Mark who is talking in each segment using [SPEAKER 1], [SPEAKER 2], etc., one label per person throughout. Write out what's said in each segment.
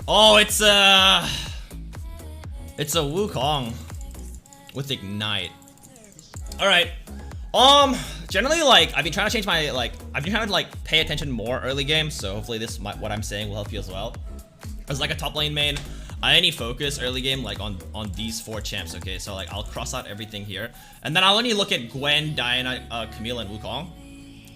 [SPEAKER 1] Oh, it's a Wukong with Ignite. All right. Generally, like, I've been trying to change my, like, I've been trying to, like, pay attention more early game, so hopefully this, what I'm saying will help you as well. As, like, a top lane main, I only focus early game, like, on these 4 champs, okay? So, like, I'll cross out everything here, and then I'll only look at Gwen, Diana, Camille, and Wukong.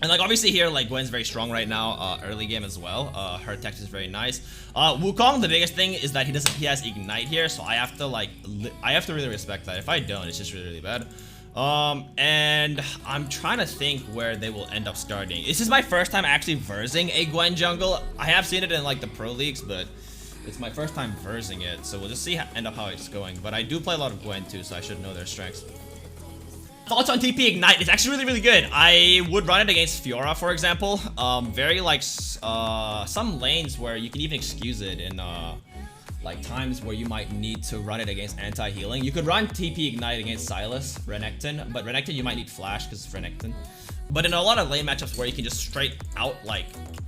[SPEAKER 1] And, like, obviously here, like, Gwen's very strong right now, early game as well. Her tech is very nice. Wukong, the biggest thing is that he has Ignite here, so I have to, like, really respect that. If I don't, it's just really, really bad. And I'm trying to think where they will end up starting. This is my first time actually versing a Gwen jungle. I have seen it in, like, the pro leagues, but it's my first time versing it, so we'll just see how it's going. But I do play a lot of Gwen too, so I should know their strengths. Thoughts on TP Ignite? It's actually really, really good. I would run it against Fiora, for example. Very, like, some lanes where you can even excuse it in, like, times where you might need to run it against anti-healing. You could run TP Ignite against Sylas, Renekton, but Renekton you might need Flash because it's Renekton. But in a lot of lane matchups where you can just straight out, like,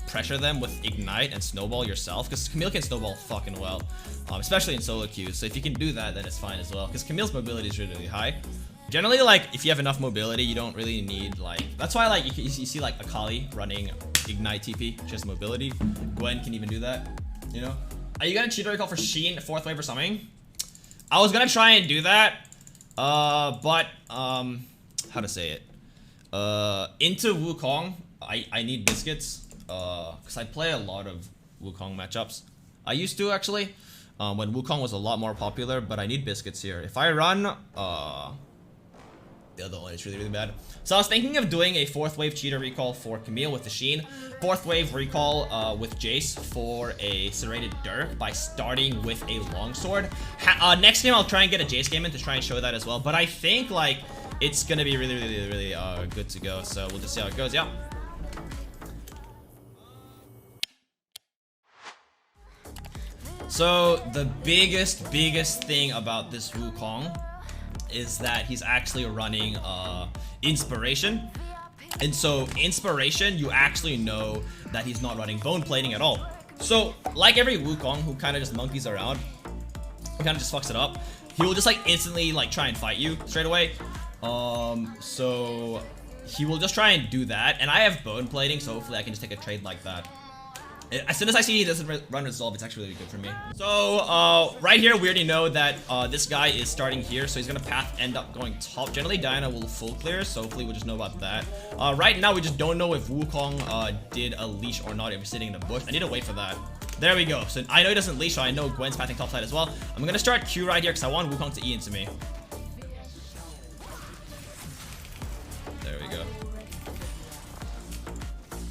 [SPEAKER 1] pressure them with Ignite and Snowball yourself, because Camille can Snowball fucking well, especially in solo queues. So if you can do that, then it's fine as well, because Camille's mobility is really, really high. Generally, like, if you have enough mobility, you don't really need, like, that's why, like, you see, like, Akali running Ignite TP, just mobility. Gwen can even do that, you know? Are you gonna cheat recall for Sheen 4th wave or something? I was gonna try and do that, but, how to say it? Into Wukong, I need biscuits, because I play a lot of Wukong matchups. I used to, actually, when Wukong was a lot more popular, but I need biscuits here. If I run, the other one is really, really bad. So I was thinking of doing a 4th wave cheater recall for Camille with the Sheen, 4th wave recall with Jace for a serrated Dirk by starting with a longsword. Next game I'll try and get a Jace game in to try and show that as well. But I think, like, it's gonna be really, really, really good to go. So we'll just see how it goes. Yeah. So the biggest thing about this Wukong is that he's actually running Inspiration. And so Inspiration, you actually know that he's not running Bone Plating at all. So like every Wukong who kind of just monkeys around, who kind of just fucks it up, he will just, like, instantly, like, try and fight you straight away. So he will just try and do that, and I have Bone Plating, so hopefully I can just take a trade like that. As soon as I see he doesn't run Resolve, it's actually really good for me. So, right here, we already know that this guy is starting here, so he's gonna end up going top. Generally, Diana will full clear, so hopefully we'll just know about that. Right now, we just don't know if Wukong did a leash or not, if he's sitting in the bush. I need to wait for that. There we go. So I know he doesn't leash, so I know Gwen's pathing top side as well. I'm gonna start Q right here, because I want Wukong to E into me. There we go.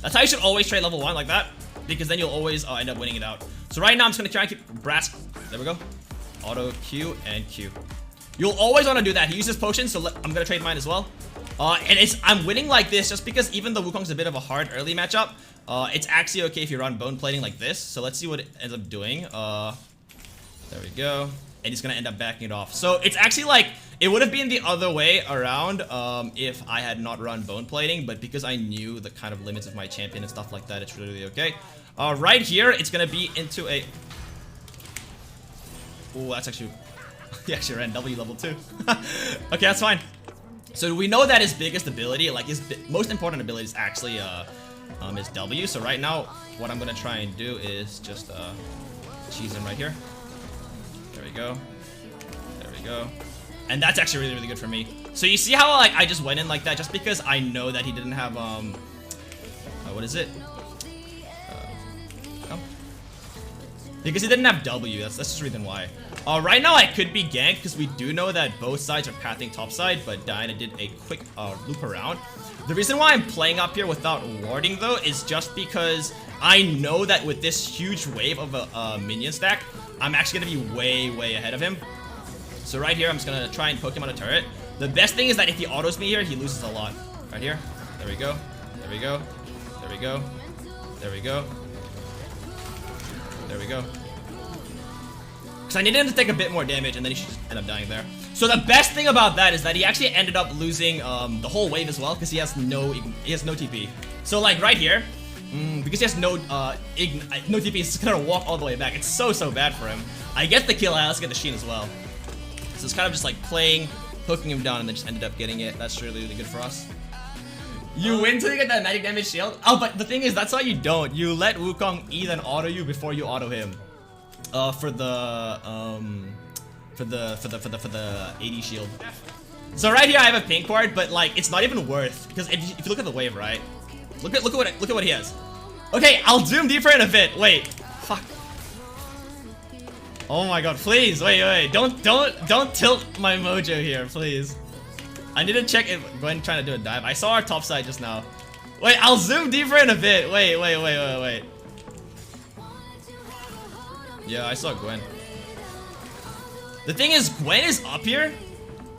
[SPEAKER 1] That's how you should always trade level 1, like that, because then you'll always end up winning it out. So right now, I'm just going to try and keep Brass. There we go. Auto Q and Q. You'll always want to do that. He uses potions, so I'm going to trade mine as well. And I'm winning like this just because even though Wukong's a bit of a hard early matchup, it's actually okay if you run Bone Plating like this. So let's see what it ends up doing. There we go. And he's going to end up backing it off. So it's actually like, it would have been the other way around if I had not run Bone Plating, but because I knew the kind of limits of my champion and stuff like that, it's really okay. Right here, it's going to be into a... Oh, that's actually... he actually ran W level 2. Okay, that's fine. So we know that his biggest ability, like his most important ability is actually his W. So right now, what I'm going to try and do is just cheese him right here. There we go. There we go. And that's actually really, really good for me. So you see how, like, I just went in like that just because I know that he didn't have, what is it? Oh. Because he didn't have W, that's just the reason why. Right now I could be ganked because we do know that both sides are pathing top side, but Diana did a quick loop around. The reason why I'm playing up here without warding though is just because I know that with this huge wave of a minion stack, I'm actually going to be way, way ahead of him. So right here, I'm just going to try and poke him on a turret. The best thing is that if he autos me here, he loses a lot. Right here. There we go. There we go. There we go. There we go. There we go. Because I needed him to take a bit more damage, and then he should just end up dying there. So the best thing about that is that he actually ended up losing the whole wave as well, because he has no TP. So like right here, Because he has no no DP, he's just gonna walk all the way back. It's so bad for him. I get the kill, I also get the Sheen as well. So it's kind of just like playing, hooking him down, and then just ended up getting it. That's really good for us. You win till you get that magic damage shield? Oh, but the thing is, that's why you don't. You let Wukong E then auto you before you auto him. For the 80 shield. So right here I have a pink ward, but like it's not even worth, because if you look at the wave, right? Look at what he has. Okay, I'll zoom deeper in a bit. Wait, fuck. Oh my god, please, wait, don't tilt my mojo here, please. I need to check if Gwen trying to do a dive. I saw our top side just now. Wait, I'll zoom deeper in a bit. Wait. Yeah, I saw Gwen. The thing is, Gwen is up here,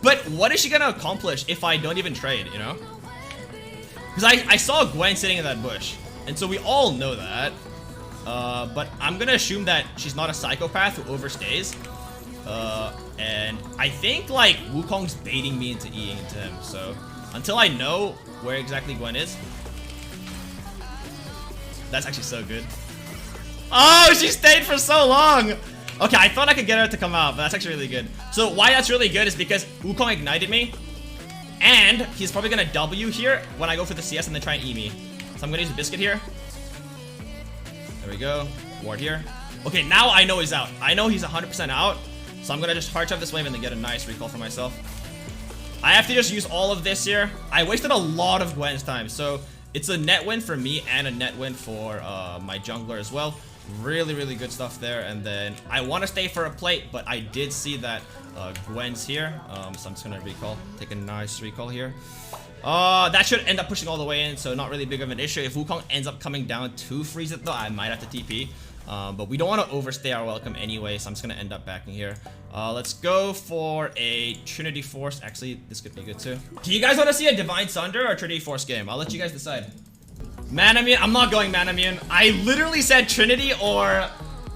[SPEAKER 1] but what is she gonna accomplish if I don't even trade, you know? Because I saw Gwen sitting in that bush, and so we all know that. But I'm gonna assume that she's not a psychopath who overstays. And I think like Wukong's baiting me into Eing into him. So until I know where exactly Gwen is, that's actually so good. Oh, she stayed for so long. Okay, I thought I could get her to come out, but that's actually really good. So why that's really good is because Wukong ignited me, and he's probably gonna W here when I go for the CS and then try and E me. So I'm gonna use a biscuit here. There we go. Ward here. Okay, now I know he's out. I know he's 100% out. So I'm gonna just hard shove this wave and then get a nice recall for myself. I have to just use all of this here. I wasted a lot of Gwen's time, so it's a net win for me and a net win for my jungler as well. Really good stuff there. And then I want to stay for a plate, but I did see that Gwen's here, so I'm just gonna recall, take a nice recall here. That should end up pushing all the way in, so not really big of an issue. If Wukong ends up coming down to freeze it though, I might have to TP. But we don't want to overstay our welcome anyway, so I'm just gonna end up backing here. Let's go for a Trinity Force. Actually, this could be good too. Do you guys want to see a Divine Sunder or Trinity Force game? I'll let you guys decide. Man immune? I'm not going man immune. I literally said Trinity or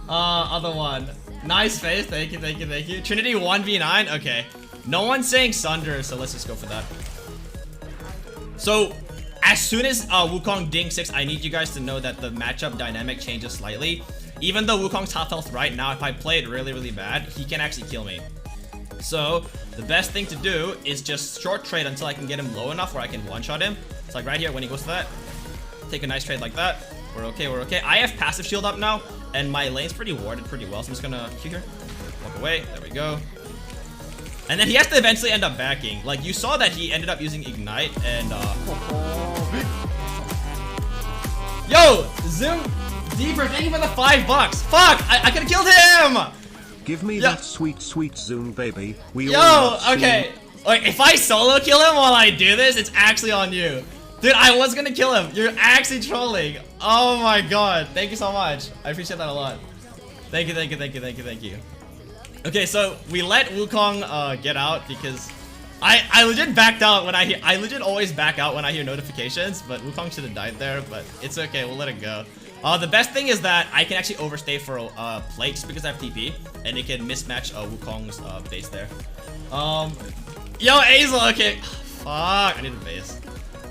[SPEAKER 1] other one. Nice face. Thank you. Trinity 1v9. Okay. No one's saying Sunder, so let's just go for that. So as soon as Wukong ding 6, I need you guys to know that the matchup dynamic changes slightly. Even though Wukong's half health right now, if I play it really bad, he can actually kill me. So the best thing to do is just short trade until I can get him low enough where I can one-shot him. It's like right here when he goes to that. Take a nice trade like that. We're okay. I have passive shield up now, and my lane's pretty warded pretty well, so I'm just gonna Q here. Walk away. There we go. And then he has to eventually end up backing. Like, you saw that he ended up using Ignite, and yo, zoom deeper. Thank you for the $5. Fuck! I could've killed him!
[SPEAKER 2] Give me that sweet zoom, baby.
[SPEAKER 1] Okay. Like, if I solo kill him while I do this, it's actually on you. Dude, I was gonna kill him. You're actually trolling. Oh my god. Thank you so much. I appreciate that a lot. Thank you. Okay, so we let Wukong get out because I legit backed out when I legit always back out when I hear notifications, but Wukong should have died there, but it's okay, we'll let it go. The best thing is that I can actually overstay for a plate just because I have TP, and it can mismatch Wukong's base there. Yo, Azel, okay. Fuck, I need a base.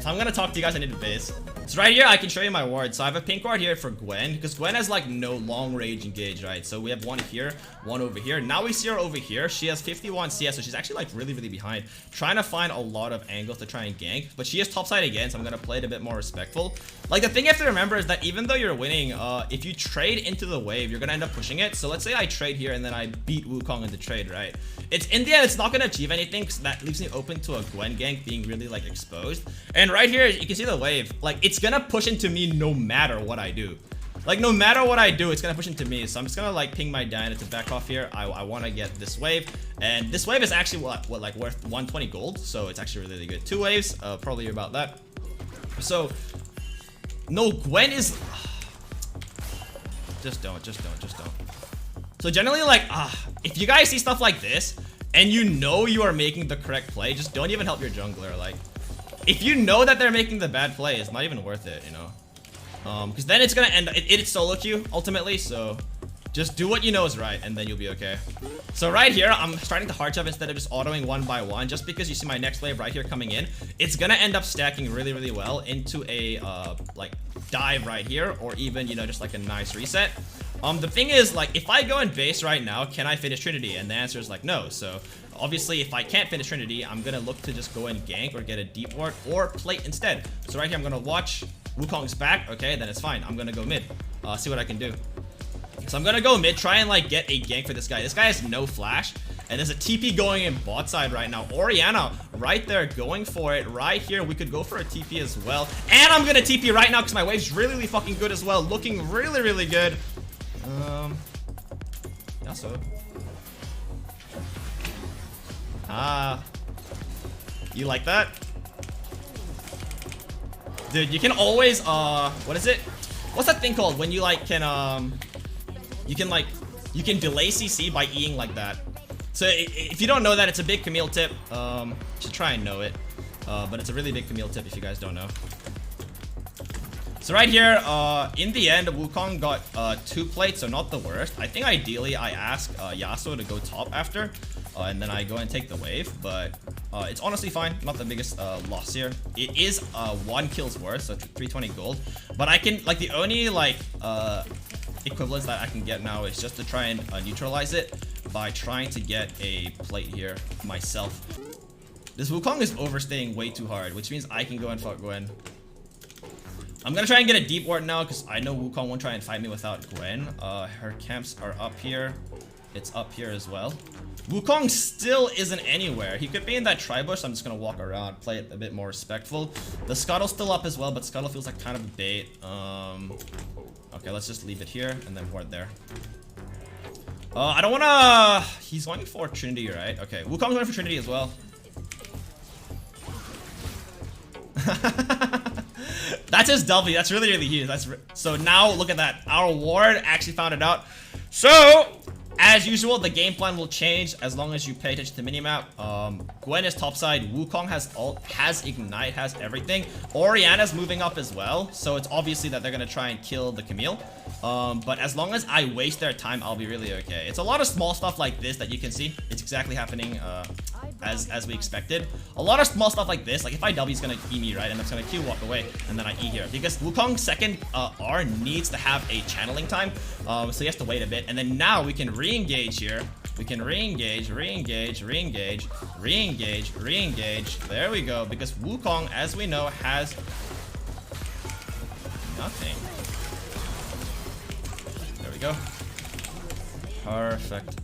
[SPEAKER 1] So I'm gonna talk to you guys, I need a base. So right here, I can show you my ward. So I have a pink ward here for Gwen, because Gwen has like no long range engage, right? So we have one here, one over here. Now we see her over here. She has 51 CS, so she's actually like really behind. Trying to find a lot of angles to try and gank, but she is topside again, so I'm gonna play it a bit more respectful. Like, the thing you have to remember is that even though you're winning, if you trade into the wave, you're gonna end up pushing it. So let's say I trade here and then I beat Wukong in the trade, right? It's in the end, it's not gonna achieve anything, because that leaves me open to a Gwen gank being really like exposed. And right here, you can see the wave. Like, it's gonna push into me no matter what I do. Like, no matter what I do, it's gonna push into me. So I'm just gonna like ping my Diana to back off here. I want to get this wave, and this wave is actually what like worth 120 gold. So it's actually really good. 2 waves, probably about that. So no, Gwen is just don't. So generally, like, if you guys see stuff like this and you know you are making the correct play, just don't even help your jungler. Like, if you know that they're making the bad play, it's not even worth it, you know? Because then it's gonna end, it's solo queue, ultimately, so just do what you know is right, and then you'll be okay. So right here, I'm starting to hard shove instead of just autoing one by one, just because you see my next wave right here coming in. It's gonna end up stacking really well into a, like, dive right here, or even, you know, just like a nice reset. The thing is, like, if I go in base right now, can I finish Trinity? And the answer is like no. So obviously, if I can't finish Trinity, I'm gonna look to just go in gank or get a deep ward or plate instead. So right here, I'm gonna watch Wukong's back. Okay, then it's fine. I'm gonna go mid, see what I can do. So I'm gonna go mid, try and like get a gank for this guy. This guy has no flash, and there's a TP going in bot side right now. Orianna right there going for it. Right here, we could go for a TP as well. And I'm gonna TP right now because my wave's really, really fucking good as well. Looking really, really good. Yeah, so. You like that? Dude, you can always, what is it? What's that thing called when you like can, you can delay CC by Eing like that. So if you don't know that, it's a big Camille tip. You should try and know it. But it's a really big Camille tip if you guys don't know. So right here, in the end, Wukong got 2 plates, so not the worst. I think ideally I ask Yasuo to go top after, and then I go and take the wave, but it's honestly fine. Not the biggest loss here. It is 1 kill's worth, so 320 gold. But I can, like, the only, like, equivalence that I can get now is just to try and neutralize it by trying to get a plate here myself. This Wukong is overstaying way too hard, which means I can go and fuck Gwen. I'm gonna try and get a deep ward now because I know Wukong won't try and fight me without Gwen. Her camps are up here. It's up here as well. Wukong still isn't anywhere. He could be in that tri-bush. I'm just gonna walk around, play it a bit more respectful. The Scuttle's still up as well, but Scuttle feels like kind of a bait. Okay, let's just leave it here and then ward there. I don't wanna... He's going for Trinity, right? Okay, Wukong's going for Trinity as well. That's his W. That's really, really huge. So now look at that. Our ward actually found it out. So as usual, the game plan will change as long as you pay attention to the minimap. Gwen is topside. Wukong has ult, has ignite, has everything. Orianna's moving up as well. So it's obviously that they're gonna try and kill the Camille. But as long as I waste their time, I'll be really okay. It's a lot of small stuff like this that you can see. It's exactly happening as we expected. A lot of small stuff like this, like if I W, he's gonna E me, right? And it's gonna Q walk away, and then I E here. Because Wukong's second R needs to have a channeling time, so he has to wait a bit. And then now we can re-engage here. We can re-engage, re-engage, re-engage, re-engage, re-engage. There we go. Because Wukong, as we know, has nothing. There we go. Perfect.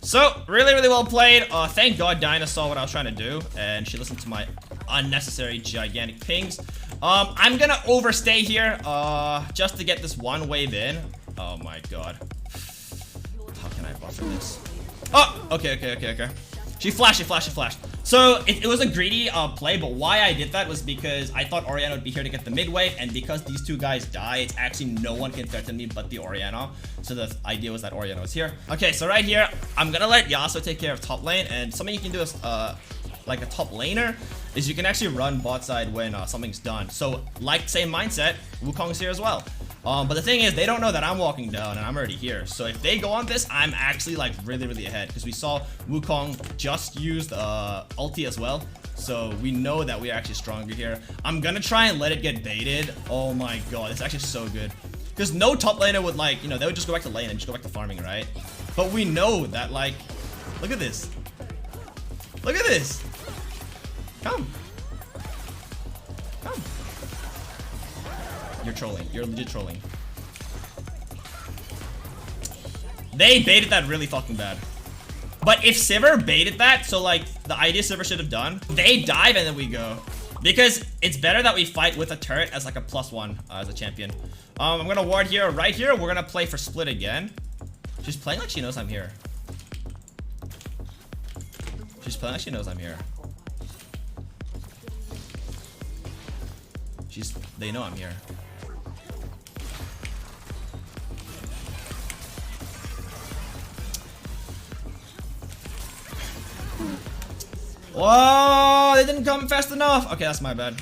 [SPEAKER 1] So, really, really well played. Thank God Dinah saw what I was trying to do, and she listened to my unnecessary gigantic pings. I'm gonna overstay here, just to get this one wave in. Oh my God. How can I buffer this? Oh, okay. She flashed. So it was a greedy play, but why I did that was because I thought Orianna would be here to get the mid wave, and because these two guys die, it's actually no one can threaten me but the Orianna. So the idea was that Orianna was here. Okay, so right here, I'm gonna let Yasuo take care of top lane, and something you can do is like a top laner is you can actually run bot side when something's done. So like same mindset, Wukong's here as well. But the thing is, they don't know that I'm walking down and I'm already here. So if they go on this, I'm actually like really, really ahead because we saw Wukong just used ulti as well. So we know that we're actually stronger here. I'm gonna try and let it get baited. Oh my God, it's actually so good. Because no top laner would like, you know, they would just go back to lane and just go back to farming, right? But we know that like, look at this. Look at this. Come. You're trolling. You're legit trolling. They baited that really fucking bad. But if Sivir baited that, so like the idea Sivir should have done, they dive and then we go. Because it's better that we fight with a turret as like a +1 as a champion. I'm gonna ward here. Right here, we're gonna play for split again. She's playing like she knows I'm here. She's playing like she knows I'm here. They know I'm here. Whoa, they didn't come fast enough. Okay, that's my bad.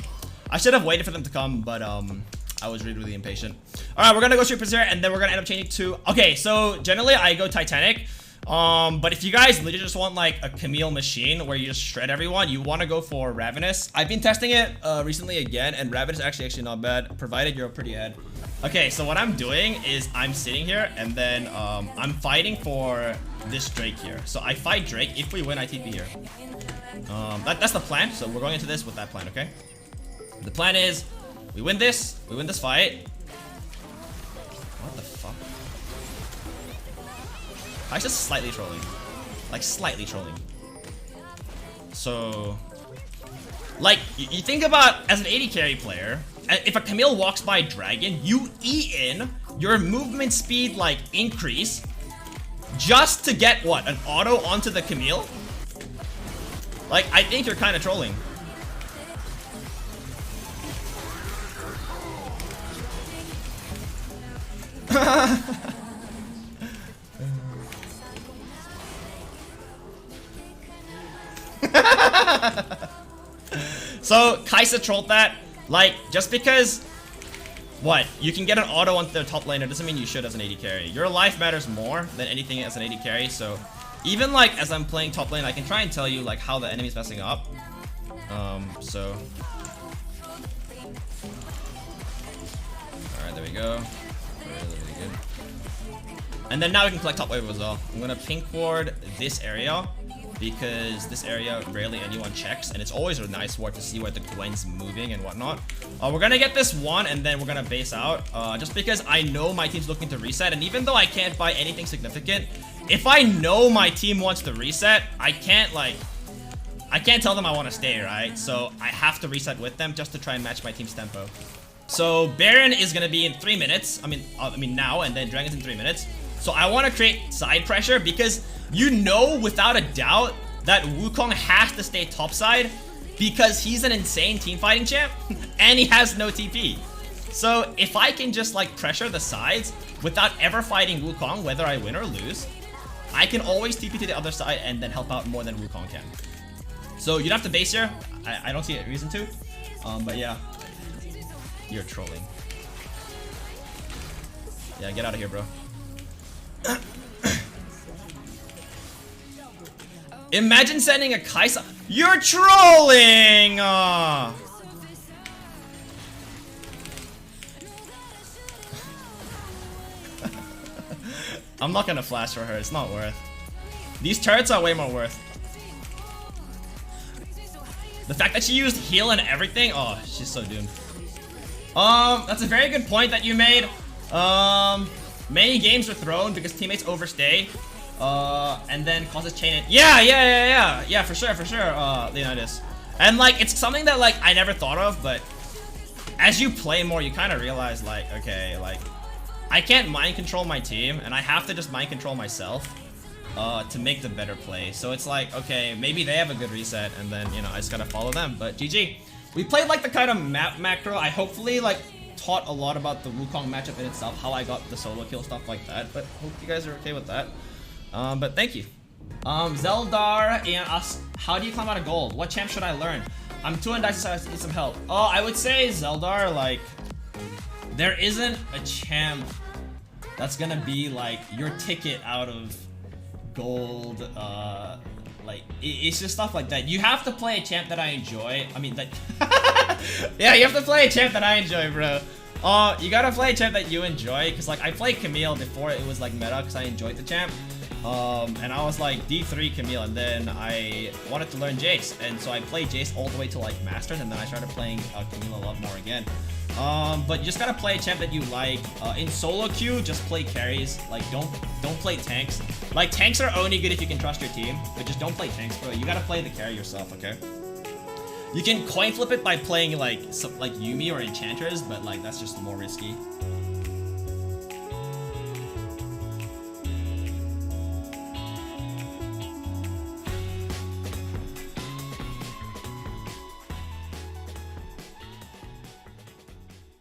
[SPEAKER 1] I should have waited for them to come, but I was really, really impatient. All right, we're gonna go Super Zero, and then we're gonna end up changing to. Okay, so generally I go Titanic. But if you guys literally just want like a Camille machine where you just shred everyone, you want to go for Ravenous. I've been testing it recently again, and Ravenous is actually not bad, provided you're pretty ahead. Okay, so what I'm doing is I'm sitting here, and then I'm fighting for this Drake here. So I fight Drake. If we win, I TP here. That's the plan. So we're going into this with that plan, okay? The plan is we win this fight. What the fuck? I was just slightly trolling. Like slightly trolling. So like you think about as an AD carry player, if a Camille walks by Dragon, you E in your movement speed like increase just to get what? An auto onto the Camille? Like I think you're kind of trolling. So Kaisa trolled that. Like just because what you can get an auto onto their top laner doesn't mean you should as an AD carry. Your life matters more than anything as an AD carry. So even like as I'm playing top lane, I can try and tell you like how the enemy's messing up. So alright, there we go. Really good. And then now we can collect top wave as well. I'm gonna pink ward this area because this area rarely anyone checks, and it's always a nice ward to see where the Gwen's moving and whatnot. We're gonna get this one, and then we're gonna base out just because I know my team's looking to reset, and even though I can't buy anything significant, if I know my team wants to reset, I can't tell them I want to stay, right? So I have to reset with them just to try and match my team's tempo. So Baron is gonna be in 3 minutes. I mean now, and then Dragon's in 3 minutes. So I want to create side pressure because you know without a doubt that Wukong has to stay topside because he's an insane team fighting champ and he has no TP. So if I can just like pressure the sides without ever fighting Wukong, whether I win or lose, I can always TP to the other side and then help out more than Wukong can. So you don't have to base here. I don't see a reason to. But yeah, you're trolling. Yeah, get out of here, bro. Imagine sending a Kaisa. You're trolling! I'm not gonna flash for her, it's not worth. These turrets are way more worth. The fact that she used heal and everything, oh, she's so doomed. That's a very good point that you made. Many games are thrown because teammates overstay. And then causes chain in. Yeah, for sure, Leonidas. And like, it's something that like I never thought of, but as you play more, you kind of realize like, okay, like I can't mind control my team, and I have to just mind control myself to make the better play. So it's like, okay, maybe they have a good reset, and then you know I just gotta follow them. But GG, we played like the kind of map macro. I hopefully like taught a lot about the Wukong matchup in itself, how I got the solo kill, stuff like that. But hope you guys are okay with that. But thank you. Zeldar and us. How do you climb out of gold? What champ should I learn? I'm too undice, so I need some help. Oh, I would say Zeldar, like, there isn't a champ that's gonna be like your ticket out of gold. Like, it's just stuff like that. You have to play a champ that I enjoy. I mean, that. Yeah, you have to play a champ that I enjoy, bro. You gotta play a champ that you enjoy, because like I played Camille before it was like meta, because I enjoyed the champ. And I was like D3 Camille, and then I wanted to learn Jace, and so I played Jace all the way to like Masters, and then I started playing Camille a lot more again. But you just gotta play a champ that you like. In solo queue, just play carries. Like don't play tanks. Like tanks are only good if you can trust your team, but just don't play tanks, bro. You gotta play the carry yourself, okay? You can coin flip it by playing like Yumi or Enchantress, but like that's just more risky.